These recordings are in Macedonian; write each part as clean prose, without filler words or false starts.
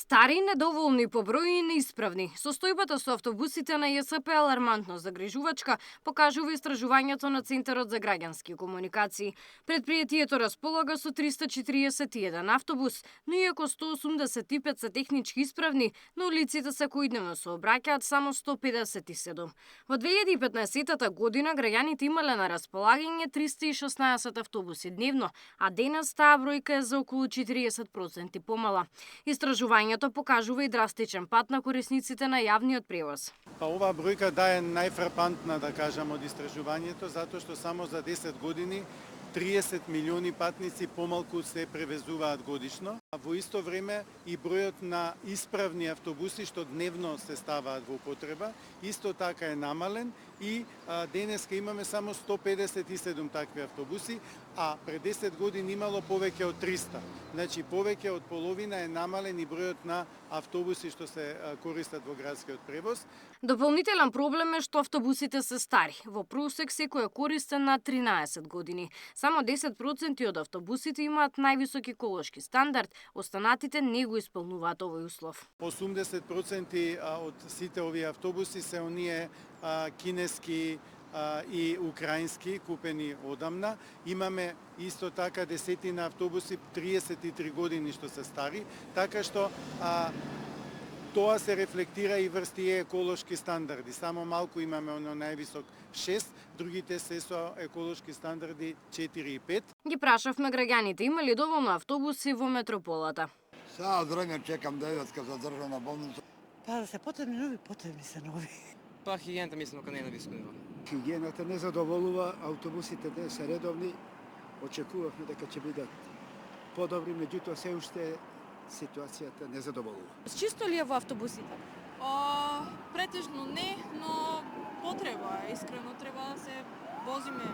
Стари, недоволни по број и неисправни. Состојбата со автобусите на ЈСП е алармантно загрижувачка, покажува истражувањето на Центарот за граѓански комуникации. Предпријатието располага со 341 автобус, но иако 185 се технички исправни, на улиците секојдневно се обраќаат само 157. Во 2015 година граѓаните имале на располагање 316 автобуси дневно, а денес таа бројка е за околу 40% помала. Истражувањето покажува и драстичен пат на корисниците на јавниот превоз. Оваа бројка е најфрапантна, да кажам, од истражувањето, затоа што само за 10 години 30 милиони патници помалку се превезуваат годишно. Во исто време и бројот на исправни автобуси што дневно се ставаат во употреба, исто така е намален и денеска имаме само 157 такви автобуси, а пред 10 години имало повеќе од 300. Значи повеќе од половина е намален и бројот на автобуси што се користат во градскиот превоз. Дополнителен проблем е што автобусите се стари. Во просек секој е користен на 13 години. Само 10% од автобусите имаат највисок еколошки стандард, останатите не го исполнуваат овој услов. 80% од сите овие автобуси се оние кинески и украински, купени одамна. Имаме исто така десетина автобуси 33 години што се стари, така што тоа се рефлектира и врз тие еколошки стандарди. Само малку имаме оно највисок 6, другите се со еколошки стандарди 4 и 5. Ги прашавме граѓаните има ли доволно автобуси во метрополата. Саат време чекам девятка за државна болница. Да се потребни се нови. Хигиената мислам дека не е на високо ниво. Хигиената не задоволува, автобусите не се редовни. Очекувавме дека ќе бидат подобри, меѓутоа се уште ситуацијата не задоволува. Чисто ли е во автобусите? Претежно не, но потреба е, искрено треба да се возиме.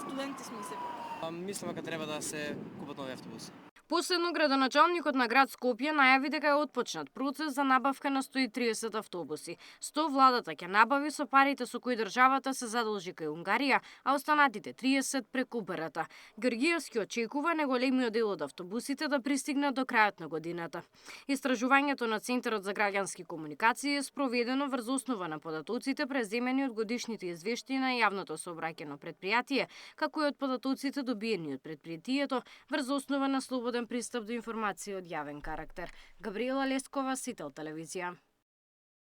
Студенти сме сепак. Мислам дека треба да се купат нови автобуси. Последно, градоначалникот на град Скопје најави дека е отпочнат процес за набавка на 130 автобуси. 100 владата ќе набави со парите со кои државата се задолжи кај Унгарија, а останатите 30 преку БРТ. Георгиевски очекува неголемиот дел од автобусите да пристигнат до крајот на годината. Истражувањето на Центарот за граѓански комуникации е спроведено врз основа на податоците преземени од годишните извештаи на јавното сообраќајно предпријатие, како и од податоците добиени од предпријатието врз основа на слободен пристап до информација од јавен карактер. Габриела Лескова, Сител телевизија.